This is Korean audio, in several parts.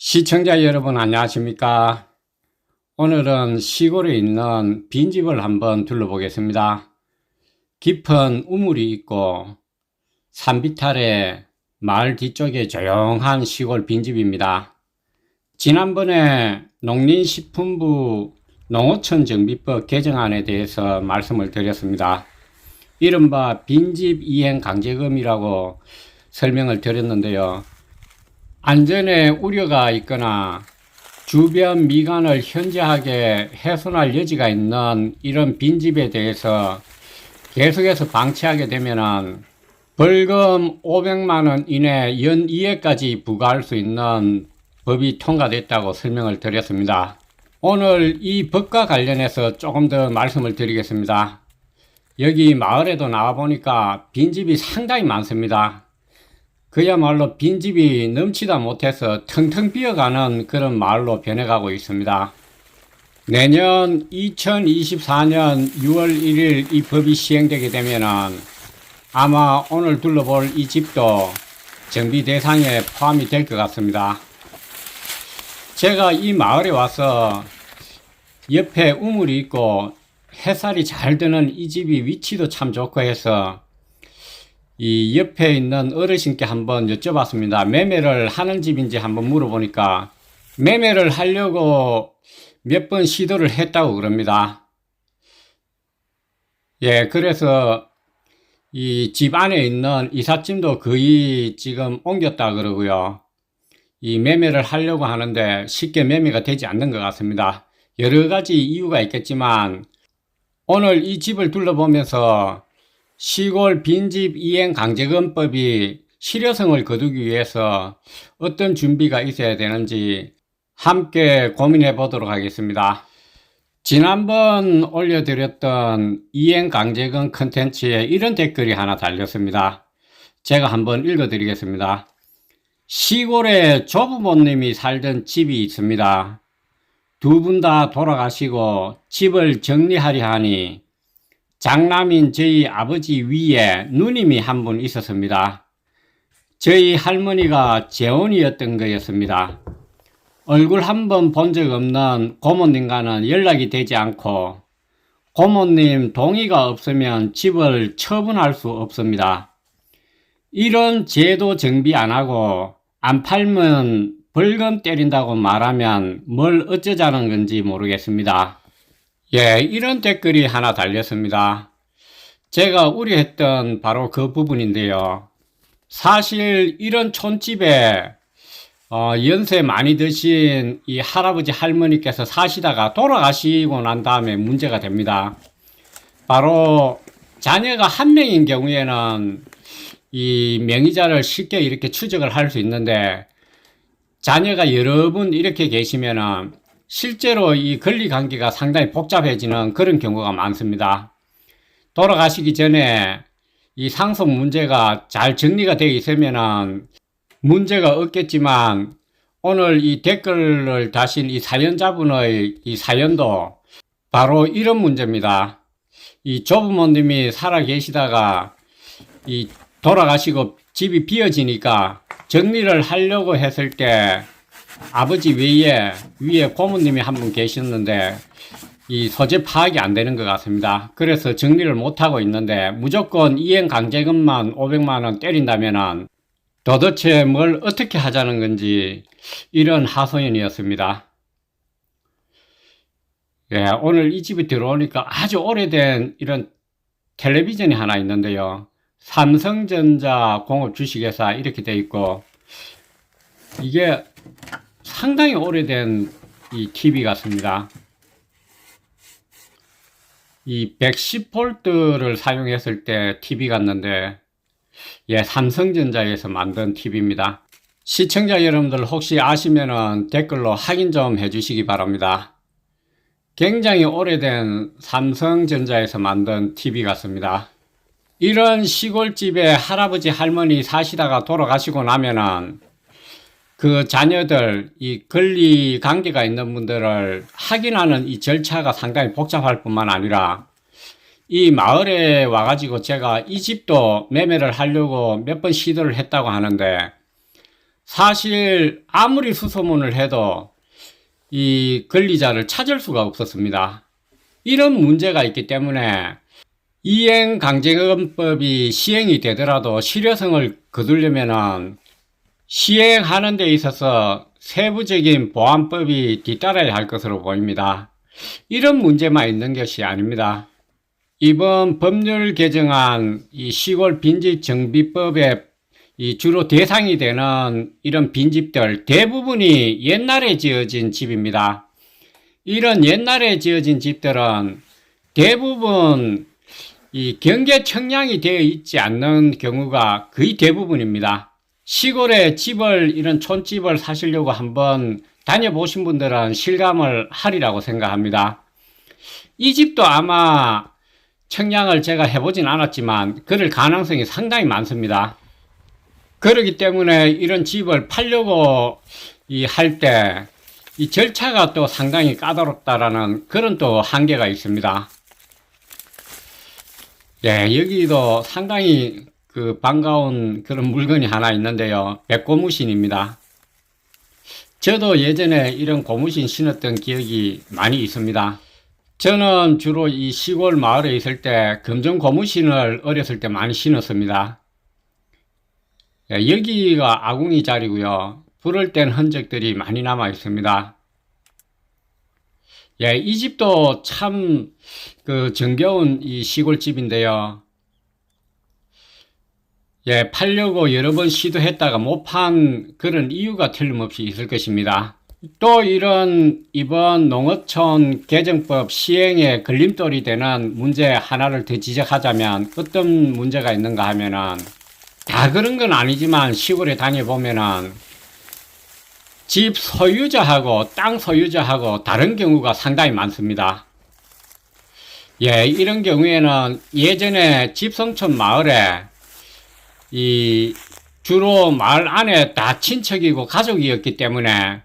시청자 여러분 안녕하십니까? 오늘은 시골에 있는 빈집을 한번 둘러보겠습니다. 깊은 우물이 있고 산비탈에 마을 뒤쪽에 조용한 시골 빈집입니다. 지난번에 농林식품부 농어촌 정비법 개정안에 대해서 말씀을 드렸습니다. 이른바 빈집 이행 강제금이라고 설명을 드렸는데요. 안전에 우려가 있거나 주변 미관을 현저하게 훼손할 여지가 있는 이런 빈집에 대해서 계속해서 방치하게 되면은 벌금 500만원 이내 연이해까지 부과할 수 있는 법이 통과됐다고 설명을 드렸습니다. 오늘 이 법과 관련해서 조금 더 말씀을 드리겠습니다. 여기 마을에도 나와보니까 빈집이 상당히 많습니다. 그야말로 빈집이 넘치다 못해서 텅텅 비어가는 그런 마을로 변해가고 있습니다. 내년 2024년 6월 1일 이 법이 시행되게 되면은 아마 오늘 둘러볼 이 집도 정비 대상에 포함이 될 것 같습니다. 제가 이 마을에 와서 옆에 우물이 있고 햇살이 잘 드는 이 집이 위치도 참 좋고 해서 이 옆에 있는 어르신께 한번 여쭤봤습니다. 매매를 하는 집인지 한번 물어보니까 매매를 하려고 몇 번 시도를 했다고 그럽니다. 예, 그래서 이 집 안에 있는 이삿짐도 거의 지금 옮겼다 그러고요. 이 매매를 하려고 하는데 쉽게 매매가 되지 않는 것 같습니다. 여러 가지 이유가 있겠지만 오늘 이 집을 둘러보면서 시골 빈집 이행 강제금법이 실효성을 거두기 위해서 어떤 준비가 있어야 되는지 함께 고민해 보도록 하겠습니다. 지난번 올려드렸던 이행 강제금 컨텐츠에 이런 댓글이 하나 달렸습니다. 제가 한번 읽어 드리겠습니다. 시골에 조부모님이 살던 집이 있습니다. 두 분 다 돌아가시고 집을 정리하려 하니 장남인 저희 아버지 위에 누님이 한 분 있었습니다. 저희 할머니가 재혼이었던 거였습니다. 얼굴 한 번 본 적 없는 고모님과는 연락이 되지 않고 고모님 동의가 없으면 집을 처분할 수 없습니다. 이런 제도 정비 안 하고 안 팔면 벌금 때린다고 말하면 뭘 어쩌자는 건지 모르겠습니다. 예, 이런 댓글이 하나 달렸습니다. 제가 우려했던 바로 그 부분인데요. 사실 이런 촌집에 연세 많이 드신 이 할아버지 할머니께서 사시다가 돌아가시고 난 다음에 문제가 됩니다. 바로 자녀가 한 명인 경우에는 이 명의자를 쉽게 이렇게 추적을 할 수 있는데 자녀가 여러 분 이렇게 계시면은 실제로 이 권리관계가 상당히 복잡해지는 그런 경우가 많습니다. 돌아가시기 전에 이 상속 문제가 잘 정리가 되어 있으면은 문제가 없겠지만 오늘 이 댓글을 다신 이 사연자분의 이 사연도 바로 이런 문제입니다. 이 조부모님이 살아 계시다가 이 돌아가시고 집이 비어지니까 정리를 하려고 했을 때 아버지 위에 고모님이 한 분 계셨는데 이 소재 파악이 안 되는 것 같습니다. 그래서 정리를 못하고 있는데 무조건 이행 강제금만 500만원 때린다면은 도대체 뭘 어떻게 하자는 건지 이런 하소연이었습니다. 예, 오늘 이 집에 들어오니까 아주 오래된 이런 텔레비전이 하나 있는데요. 삼성전자 공업주식회사 이렇게 돼 있고 이게 상당히 오래된 이 TV 같습니다. 이 110V를 사용했을 때 TV 같는데 예, 삼성전자에서 만든 TV입니다. 시청자 여러분들 혹시 아시면은 댓글로 확인 좀 해주시기 바랍니다. 굉장히 오래된 삼성전자에서 만든 TV 같습니다. 이런 시골집에 할아버지 할머니 사시다가 돌아가시고 나면은 그 자녀들, 이 권리 관계가 있는 분들을 확인하는 이 절차가 상당히 복잡할 뿐만 아니라 이 마을에 와가지고 제가 이 집도 매매를 하려고 몇 번 시도를 했다고 하는데 사실 아무리 수소문을 해도 이 권리자를 찾을 수가 없었습니다. 이런 문제가 있기 때문에 이행강제금법이 시행이 되더라도 실효성을 거두려면 시행하는 데 있어서 세부적인 보안법이 뒤따라야 할 것으로 보입니다. 이런 문제만 있는 것이 아닙니다. 이번 법률 개정안 이 시골 빈집 정비법의 이 주로 대상이 되는 이런 빈집들 대부분이 옛날에 지어진 집입니다. 이런 옛날에 지어진 집들은 대부분 이 경계 청량이 되어 있지 않는 경우가 거의 대부분입니다. 시골에 집을 이런 촌집을 사시려고 한번 다녀보신 분들은 실감을 하리라고 생각합니다. 이 집도 아마 청량을 제가 해보진 않았지만 그럴 가능성이 상당히 많습니다. 그렇기 때문에 이런 집을 팔려고 할 때 이 절차가 또 상당히 까다롭다라는 그런 또 한계가 있습니다. 예, 여기도 상당히 반가운 그런 물건이 하나 있는데요. 백고무신입니다. 저도 예전에 이런 고무신 신었던 기억이 많이 있습니다. 저는 주로 이 시골 마을에 있을 때 금정 고무신을 어렸을 때 많이 신었습니다. 예, 여기가 아궁이 자리고요. 불을 뗀 흔적들이 많이 남아 있습니다. 예, 이 집도 참 정겨운 이 시골집인데요. 예, 팔려고 여러 번 시도했다가 못 판 그런 이유가 틀림없이 있을 것입니다. 또 이번 농어촌 개정법 시행에 걸림돌이 되는 문제 하나를 더 지적하자면 어떤 문제가 있는가 하면은 다 그런 건 아니지만 시골에 다녀보면은 집 소유자하고 땅 소유자하고 다른 경우가 상당히 많습니다. 예, 이런 경우에는 예전에 집성촌 마을에 주로 마을 안에 다 친척이고 가족이었기 때문에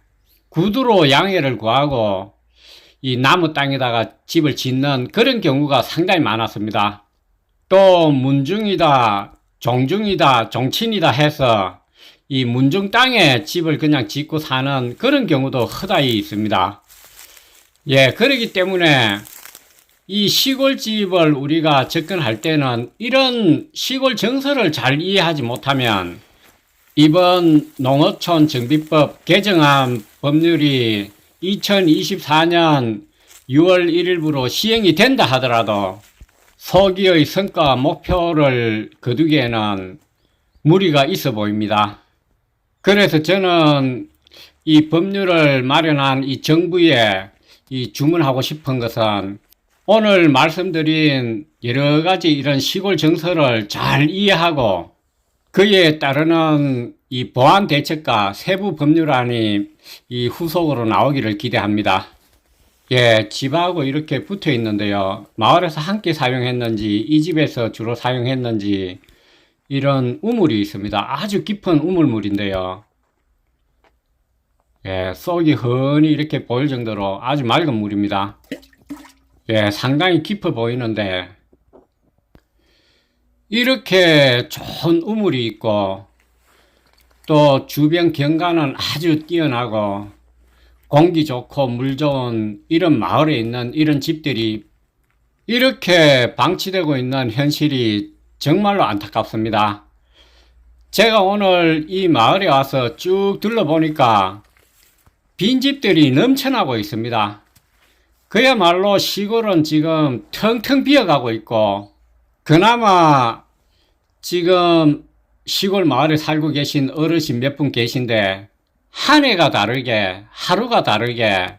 구두로 양해를 구하고 이 나무 땅에다가 집을 짓는 그런 경우가 상당히 많았습니다. 또 문중이다, 종중이다, 종친이다 해서 이 문중 땅에 집을 그냥 짓고 사는 그런 경우도 허다히 있습니다. 예, 그렇기 때문에 이 시골집을 우리가 접근할 때는 이런 시골 정서를 잘 이해하지 못하면 이번 농어촌 정비법 개정안 법률이 2024년 6월 1일부로 시행이 된다 하더라도 소기의 성과 목표를 거두기에는 무리가 있어 보입니다. 그래서 저는 이 법률을 마련한 이 정부에 주문하고 싶은 것은 오늘 말씀드린 여러 가지 이런 시골 정서를 잘 이해하고 그에 따르는 이 보안 대책과 세부 법률안이 이 후속으로 나오기를 기대합니다. 예, 집하고 이렇게 붙어 있는데요. 마을에서 함께 사용했는지 이 집에서 주로 사용했는지 이런 우물이 있습니다. 아주 깊은 우물물인데요. 예, 속이 훤히 이렇게 보일 정도로 아주 맑은 물입니다. 예, 상당히 깊어 보이는데 이렇게 좋은 우물이 있고 또 주변 경관은 아주 뛰어나고 공기 좋고 물 좋은 이런 마을에 있는 이런 집들이 이렇게 방치되고 있는 현실이 정말로 안타깝습니다. 제가 오늘 이 마을에 와서 쭉 둘러보니까 빈집들이 넘쳐나고 있습니다. 그야말로 시골은 지금 텅텅 비어가고 있고 그나마 지금 시골 마을에 살고 계신 어르신 몇 분 계신데 한 해가 다르게 하루가 다르게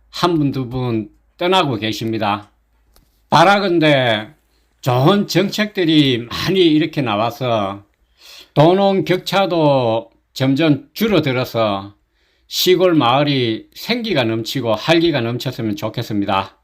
한 분, 두 분 떠나고 계십니다. 바라건대 좋은 정책들이 많이 이렇게 나와서 도농 격차도 점점 줄어들어서 시골 마을이 생기가 넘치고 활기가 넘쳤으면 좋겠습니다.